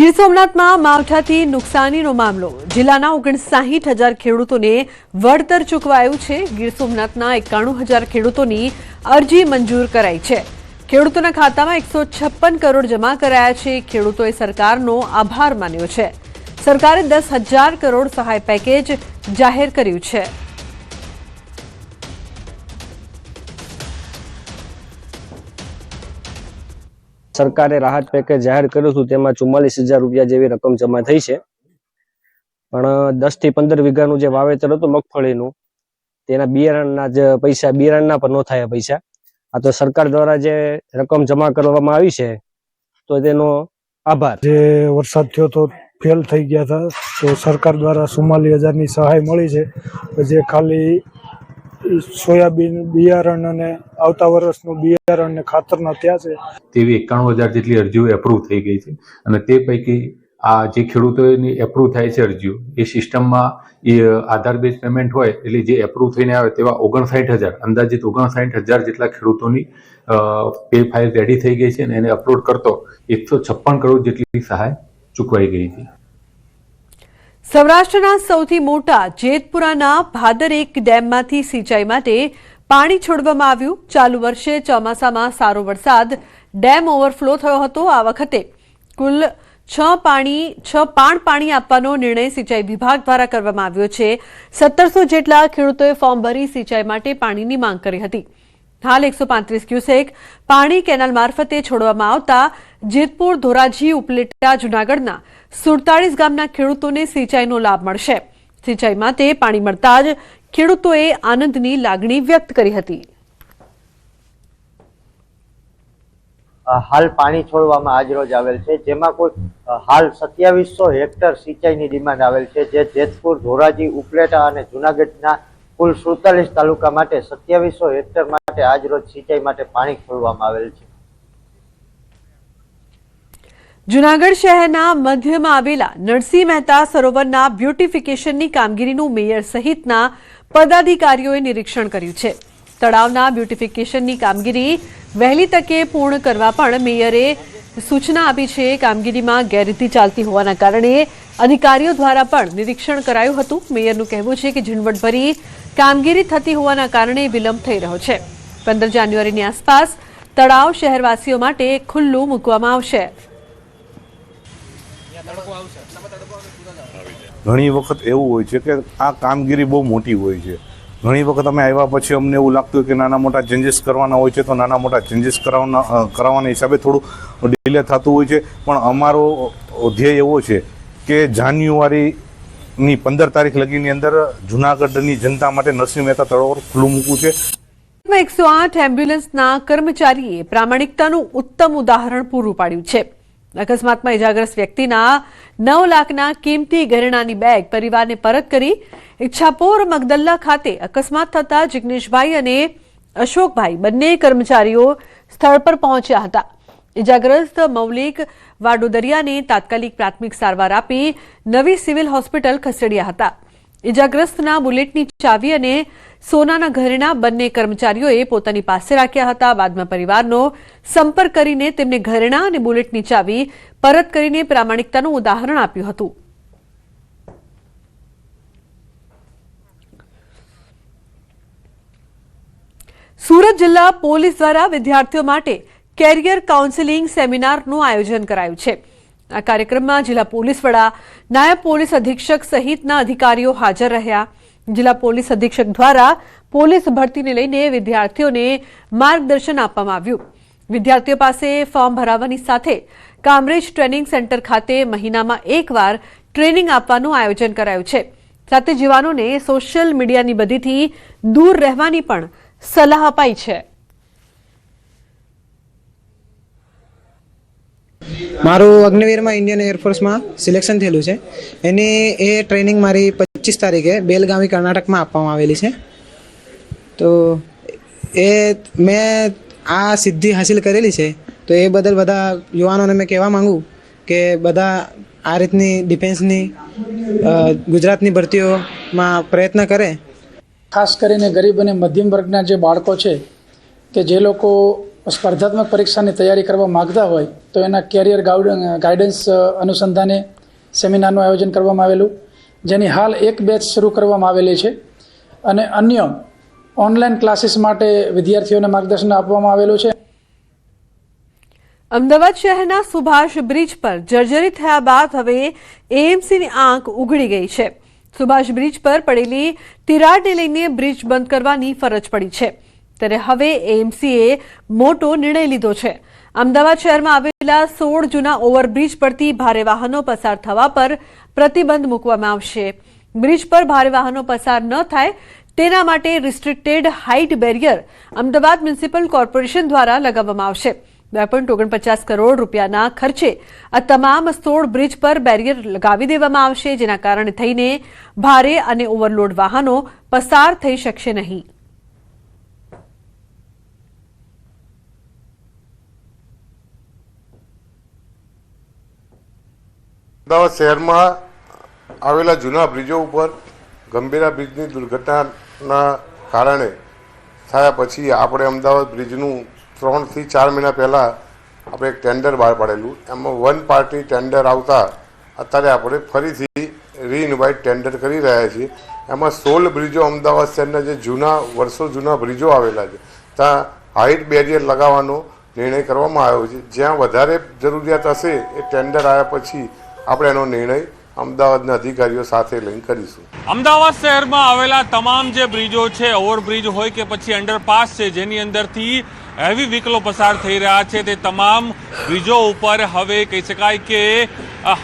ગીર સોમનાથમાં માવઠાથી નુકસાનીનો મામલો. જિલ્લાના 59,000 ખેડૂતોને વળતર ચૂકવાયું છે. ગીર સોમનાથના 91,000 ખેડૂતોની અરજી મંજૂર કરાઈ છે. ખેડૂતોના ખાતામાં 156 કરોડ જમા કરાયા છે. ખેડૂતોએ સરકારનો આભાર માન્યો છે. સરકારે 10,000 કરોડ સહાય પેકેજ જાહેર કર્યું છે. સરકારે રાહત પેકેજ જાહેર કર્યું હતું, તેમાં 44,000 રૂપિયા જેવી રકમ જમા થઈ છે. પણ 10 થી 15 વીઘાનું જે વાવેતર હતું મગફળીનું, તેના બિયારણના જ પૈસા, બિયારણના પણ ન થયા પૈસા. આ તો સરકાર દ્વારા જે રકમ જમા કરવામાં આવી છે, તો તેનો આભાર. જે વરસાદ થયો તો ફેલ થઈ ગયા હતા, તો સરકાર દ્વારા 44,000ની સહાય મળી છે. જે ખાલી સોયાબીન બિયારણ અને આવતા વર્ષનું બિયારણ અને ખાતરના ત્યાં છે. તેવી 91,000 જેટલી અરજીઓ એપ્રુવ થઈ ગઈ છે અને તે પૈકી આ જે ખેડૂતોની એપ્રુવ થાય છે અરજીઓ, એ સિસ્ટમમાં એ આધાર બેઝ પેમેન્ટ હોય, એટલે જે એપ્રુવ થઈને આવે તેવા 59,000, અંદાજિત 59,000 જેટલા ખેડૂતોની પે ફાઇલ રેડી થઈ ગઈ છે અને એને અપલોડ કરતો 156 કરોડ જેટલી સહાય ચૂકવાઈ ગઈ છે. સૌરાષ્ટ્રના સૌથી મોટા જેતપુરાના ભાદર એક ડેમમાંથી સિંચાઈ માટે પાણી છોડવામાં આવ્યું. ચાલુ વર્ષે ચોમાસામાં સારો વરસાદ, ડેમ ઓવરફ્લો થયો હતો. આ વખતે કુલ 6 પાણી આપવાનો નિર્ણય સિંચાઈ વિભાગ દ્વારા કરવામાં આવ્યો છે. 1700 જેટલા ખેડૂતોએ ફોર્મ ભરી સિંચાઈ માટે પાણીની માંગ કરી હતી. હાલ 135 ક્યુસેક પાણી કેનાલ મારફતે છોડવામાં આવતા જેતપુર, ધોરાજી, ઉપલેટા, જૂનાગઢના 47 ગામના ખેડૂતોને સિંચાઈનો લાભ મળશે. સિંચાઈ માટે પાણી મળતા જ ખેડૂતોએ આનંદની લાગણી વ્યક્ત કરી હતી. હાલ પાણી છોડવામાં આજરોજ આવેલ છે, જેમાં કોઈ હાલ 2700 હેક્ટર સિંચાઈની ડિમાન્ડ આવેલ છે. જે જેતપુર, ધોરાજી, ઉપલેટા અને જૂનાગઢના કુલ 47 તાલુકા માટે 2700 હેક્ટર માટે આજરોજ સિંચાઈ માટે પાણી છોડવામાં આવેલ છે. જૂનાગઢ શહેરના મધ્યમાં આવેલા નરસિંહ મહેતા સરોવરના બ્યુટિફિકેશનની કામગીરીનું મેયર સહિતના પદાધિકારીઓએ નિરીક્ષણ કર્યું છે. તળાવના બ્યુટિફિકેશનની કામગીરી વહેલી તકે પૂર્ણ કરવા પણ મેયરે સૂચના આપી છે. કામગીરીમાં ગેરરીતિ ચાલતી હોવાના કારણે અધિકારીઓ દ્વારા પણ નિરીક્ષણ કરાયું હતું. મેયરનું કહેવું છે કે ઝીણવટભરી કામગીરી થતી હોવાના કારણે વિલંબ થઈ રહ્યો છે. 15 જાન્યુઆરીની આસપાસ તળાવ શહેરવાસીઓ માટે ખુલ્લું મૂકવામાં આવશે. ઘણી વખત એવું હોય છે કે આ કામગીરી બહુ મોટી હોય છે. ઘણી વખત અમે આવ્યા પછી અમને એવું લાગતું હોય કે નાના મોટા ચેન્જીસ કરવાના હોય છે, તો નાના મોટા ચેન્જીસ કરાવવાના હિસાબે થોડું ડિલે થતું હોય છે. પણ અમારો ધ્યેય એવો છે કે જાન્યુઆરીની 15 તારીખ લગીની અંદર જૂનાગઢની જનતા માટે નરસિંહ મહેતા તળાવ ખુલ્લું મૂકવું છે. 108 એમ્બ્યુલન્સના કર્મચારીએ પ્રામાણિકતાનું ઉત્તમ ઉદાહરણ પૂરું પાડ્યું છે. અકસ્માતમાં ઇજાગ્રસ્ત વ્યક્તિના 9 લાખના કિંમતી ઘરેણાની બેગ પરિવારને પરત કરી. ઈચ્છાપોર મગદલ્લા ખાતે અકસ્માત થતા જિગ્નેશભાઈ અને અશોકભાઈ બંને કર્મચારીઓ સ્થળ પર પહોંચ્યા હતા. ઇજાગ્રસ્ત મૌલિક વાડોદરિયાને તાત્કાલિક પ્રાથમિક સારવાર આપી નવી સિવિલ હોસ્પિટલ ખસેડ્યા હતા. ઇજાગ્રસ્તના બુલેટની ચાવી અને સોનાના ઘરેણા બંને કર્મચારીઓએ પોતાની પાસે રાખ્યા હતા. બાદમાં પરિવારનો સંપર્ક કરીને તેમને ઘરેણા અને બુલેટની ચાવી પરત કરીને પ્રામાણિકતાનું ઉદાહરણ આપ્યું હતું. સુરત જિલ્લા પોલીસ દ્વારા વિદ્યાર્થીઓ માટે કેરિયર કાઉન્સેલિંગ સેમિનારનું આયોજન કરાયું છે. આ કાર્યક્રમમાં જિલ્લા પોલીસ વડા, નાયબ પોલીસ અધિક્ષક સહિતના અધિકારીઓ હાજર રહ્યા. જિલ્લા પોલીસ અધિક્ષક દ્વારા પોલીસ ભરતીને લઈને વિદ્યાર્થીઓને માર્ગદર્શન આપવામાં આવ્યું. વિદ્યાર્થીઓ પાસે ફોર્મ ભરાવવાની સાથે કામરેજ ટ્રેનિંગ સેન્ટર ખાતે મહિનામાં એકવાર ટ્રેનિંગ આપવાનું આયોજન કરાયું છે. સાથે જવાનોને સોશિયલ મીડિયાની બદીથી દૂર રહેવાની પણ સલાહ અપાઈ છે. મારું અગ્નિવીરમાં ઇન્ડિયન એરફોર્સમાં સિલેક્શન થયેલું છે. એ ટ્રેનિંગ મારી 25 તારીખે બેલગાવી, કર્ણાટકમાં આપવામાં આવેલી છે. તો મેં આ સિદ્ધિ હાસિલ કરેલી છે, તો એ બદલ બધા યુવાનોને મેં કહેવા માંગુ કે બધા આ રીતની ડિફેન્સની ગુજરાતની ભરતીઓમાં પ્રયત્ન કરે. ખાસ કરીને ગરીબ અને મધ્યમ વર્ગના જે બાળકો છે કે જે લોકો સ્પર્ધાત્મક પરીક્ષાની તૈયારી કરવા માગતા હોય તો એના કેરિયર ગાઈડન્સ અનુસંધાને સેમિનારનું આયોજન કરવામાં આવેલું, જેની હાલ એક બેચ શરૂ કરવામાં આવેલી છે અને અન્ય ઓનલાઈન ક્લાસીસ માટે વિદ્યાર્થીઓને માર્ગદર્શન આપવામાં આવેલું છે. અમદાવાદ શહેરના સુભાષ બ્રિજ પર જર્જરિત થયા બાદ હવે એએમસીની આંખ ઉઘડી ગઈ છે. સુભાષ બ્રિજ પર પડેલી તિરાડને લઈને બ્રિજ બંધ કરવાની ફરજ પડી છે, ત્યારે હવે એએમસીએ મોટો નિર્ણય લીધો છે. અમદાવાદ શહેરમાં આવેલા 16 જૂના ઓવરબ્રિજ પરથી ભારે વાહનો પસાર થવા પર પ્રતિબંધ મૂકવામાં આવશે. બ્રિજ પર ભારે વાહનો પસાર ન થાય તેના માટે restricted height barrier Ahmedabad municipal corporation દ્વારા લગાવવામાં આવશે. 2.49 કરોડ રૂપિયાના ખર્ચે આ તમામ 16 બ્રિજ પર બેરિયર લગાવી દેવામાં આવશે, જેના કારણે થઈને ભારે અને ઓવરલોડ વાહનો પસાર થઈ શકશે નહીં. અમદાવાદ શહેરમાં આવેલા જૂના બ્રિજો ઉપર ગંભીરા બ્રિજની દુર્ઘટનાના કારણે થયા પછી આપણે અમદાવાદ બ્રિજનું 3 થી 4 મહિના પહેલાં આપણે એક ટેન્ડર બહાર પાડેલું. એમાં 1 પાર્ટી ટેન્ડર આવતા અત્યારે આપણે ફરીથી રીઇન્વાઇટ ટેન્ડર કરી રહ્યા છીએ. એમાં 16 બ્રિજો અમદાવાદ શહેરના જે વર્ષો જૂના બ્રિજો આવેલા છે ત્યાં હાઇટ બેરિયર લગાવવાનો નિર્ણય કરવામાં આવ્યો છે. જ્યાં વધારે જરૂરિયાત હશે એ ટેન્ડર આવ્યા પછી આપણે એનો નિર્ણય અમદાવાદના અધિકારીઓ સાથે લઈને કરીશું. અમદાવાદ શહેરમાં આવેલા તમામ જે બ્રિજો છે, ઓવરબ્રિજ હોય કે પછી અંડરપાસ છે, જેની અંદરથી હેવી વ્હીકલો પસાર થઈ રહ્યા છે, તે તમામ બ્રિજો ઉપર હવે કહી શકાય કે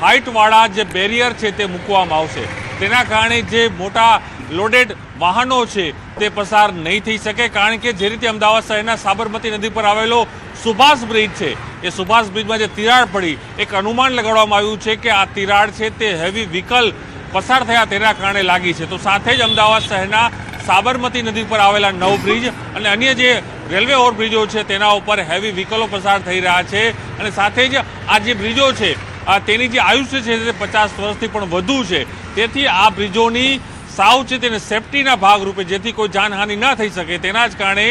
હાઇટવાળા જે બેરિયર છે તે મૂકવામાં આવશે. તેના કારણે જે મોટા લોડેડ વાહનો છે તે પસાર નહીં થઈ શકે, કારણ કે જે રીતે અમદાવાદ શહેરના સાબરમતી નદી પર આવેલો સુભાષ બ્રિજ છે, એ સુભાષ બ્રિજમાં જે તિરાડ પડી, એક અનુમાન લગાડવામાં આવ્યું છે કે આ તિરાડ છે તે હેવી વ્હીકલ પસાર થયા તેના કારણે લાગી છે. તો સાથે જ અમદાવાદ શહેરના સાબરમતી નદી પર આવેલા 9 બ્રિજ અને અન્ય જે રેલવે ઓવરબ્રિજો છે તેના ઉપર હેવી વ્હીકલો પસાર થઈ રહ્યા છે, અને સાથે જ આ જે બ્રિજો છે તેની જે આયુષ્ય છે તે 50 વર્ષથી પણ વધુ છે. તેથી આ બ્રિજોની સાવચેતી અને સેફટીના ભાગરૂપે, જેથી કોઈ જાનહાનિ ન થઈ શકે, તેના જ કારણે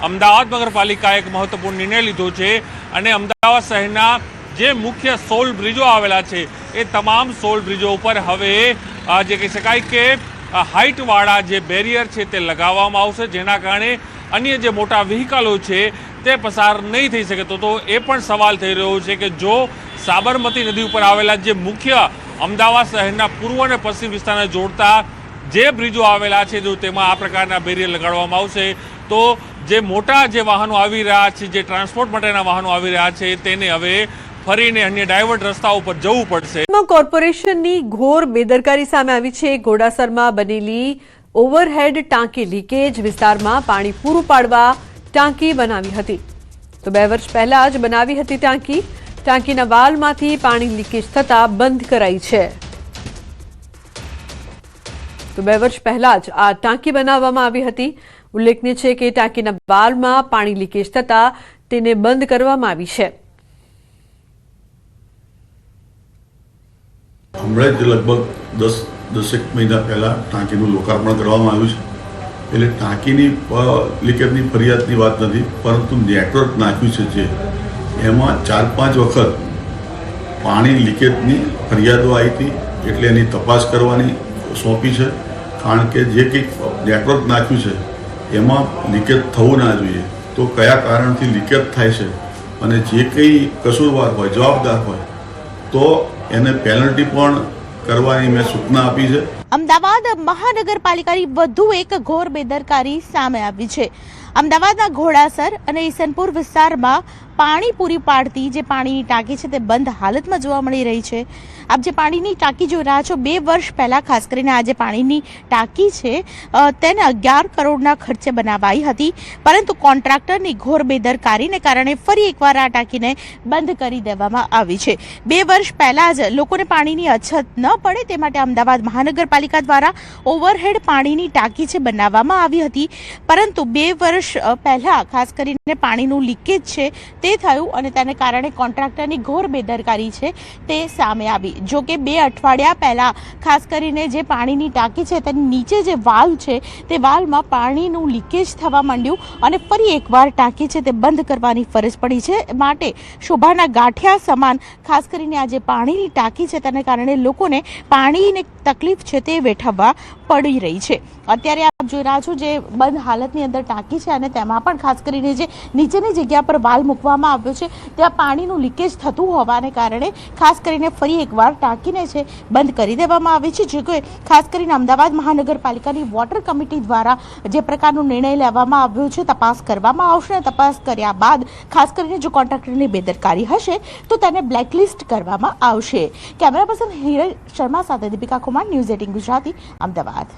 અમદાવાદ નગરપાલિકાએ એક મહત્વપૂર્ણ નિર્ણય લીધો છે અને અમદાવાદ શહેરના જે મુખ્ય 16 બ્રિજો આવેલા છે એ તમામ 16 બ્રિજો ઉપર હવે જે કહી શકાય કે હાઇટવાળા જે બેરિયર છે તે લગાવવામાં આવશે, જેના કારણે અન્ય જે મોટા વ્હીકલો છે તે પસાર નહીં થઈ શકે. તો એ પણ સવાલ થઈ રહ્યો છે કે જો સાબરમતી નદી ઉપર આવેલા જે મુખ્ય અમદાવાદ શહેરના પૂર્વ અને પશ્ચિમ વિસ્તારને જોડતા જે બ્રિજો આવેલા છે, જો તેમાં આ પ્રકારના બેરિયર લગાડવામાં આવશે તો જે મોટા જે વાહનો આવી રહ્યા છે, જે ટ્રાન્સપોર્ટ માટેના વાહનો આવી રહ્યા છે, તેને હવે ફરીને અન્ય ડાયવર્ટ રસ્તાઓ પર જવું પડશે. કોર્પોરેશનની ઘોર બેદરકારી સામે આવી છે. ઘોડાસરમાં બનેલી ઓવરહેડ ટાંકી લીકેજ વિસ્તારમાં પાણી પૂરું પાડવા ટાંકી બનાવી હતી. તો 2 વર્ષ પહેલા જ બનાવી હતી ટાંકી. ટાંકીના વાલ્વમાંથી પાણી લીકેજ થતા બંધ કરાઈ છે. તો 2 વર્ષ પહેલા જ આ ટાંકી બનાવવામાં આવી હતી. ઉલ્લેખનીય છે કે ટાંકીના વાલ્વમાં પાણી લીકેજ થતા તેને બંધ કરવામાં આવી છે. હમણાં જ લગભગ 10 મહિના પહેલાં ટાંકીનું લોકાર્પણ કરવામાં આવ્યું છે. એટલે ટાંકીની લીકેજની ફરિયાદની વાત નથી, પરંતુ નેટવર્ક નાખ્યું છે જે એમાં 4-5 વખત પાણી લીકેજની ફરિયાદો આવી હતી. એટલે એની તપાસ કરવાની સોંપી છે, કારણ કે જે કંઈક નેટવર્ક નાખ્યું છે એમાં લીકેજ થવું ના જોઈએ. તો કયા કારણથી લીકેજ થાય છે અને જે કંઈ કસૂરવાર હોય, જવાબદાર હોય, તો એને પેનલ્ટી પણ કરવાની મેં સૂચના આપી છે. અમદાવાદ મહાનગરપાલિકાની વધુ એક ઘોર બેદરકારી સામે આવી છે. અમદાવાદના ઘોડાસર અને ઈસનપુર વિસ્તારમાં પાણી પૂરી પાડતી જે પાણીની ટાંકી છે તે બંધ હાલતમાં જોવા મળી રહી છે. આપ જે પાણીની ટાંકી જોઈ રહ્યા છો, 2 વર્ષ પહેલા ખાસ કરીને આ જે પાણીની ટાંકી છે તેને 11 કરોડના ખર્ચે બનાવાઈ હતી, પરંતુ કોન્ટ્રાક્ટરની ઘોર બેદરકારીને કારણે ફરી એકવાર આ ટાંકીને બંધ કરી દેવામાં આવી છે. 2 વર્ષ પહેલા જ લોકોને પાણીની અછત ન પડે તે માટે અમદાવાદ મહાનગરપાલિકા દ્વારા ઓવરહેડ પાણીની ટાંકી છે બનાવવામાં આવી હતી, પરંતુ 2 વર્ષ પહેલા ખાસ કરીને પાણીનું લીકેજ છે તે તે થયું અને તેને કારણે કોન્ટ્રાક્ટરની ઘોર બેદરકારી છે તે સામે આવી. જો કે 2 અઠવાડિયા પહેલાં ખાસ કરીને જે પાણીની ટાંકી છે તેની નીચે જે વાલ્વ છે તે વાલ્વમાં પાણીનું લીકેજ થવા માંડ્યું અને ફરી એકવાર ટાંકી છે તે બંધ કરવાની ફરજ પડી છે. માટે શોભાના ગાંઠિયા સમાન ખાસ કરીને આ જે પાણીની ટાંકી છે તેને કારણે લોકોને પાણીની તકલીફ છે તે વેઠવવા પડી રહી છે. અત્યારે આપ જોઈ રહ્યા છો જે બંધ હાલતની અંદર ટાંકી છે અને તેમાં પણ ખાસ કરીને જે નીચેની જગ્યા પર વાલ્વ મૂકવામાં આવ્યો છે ત્યાં પાણીનું લીકેજ થતું હોવાને કારણે ખાસ કરીને ફરી એકવાર ટાંકીને છે બંધ કરી દેવામાં આવી છે. જે કોઈ ખાસ કરીને અમદાવાદ મહાનગરપાલિકાની વોટર કમિટી દ્વારા જે પ્રકારનો નિર્ણય લેવામાં આવ્યો છે તપાસ કરવામાં આવશે અને તપાસ કર્યા બાદ ખાસ કરીને જો કોન્ટ્રાક્ટરની બેદરકારી હશે તો તેને બ્લેકલિસ્ટ કરવામાં આવશે. કેમેરા પર્સન હિરલ શર્મા સાથે દીપિકા કુમાર, ન્યૂઝ 18 ગુજરાતી, અમદાવાદ.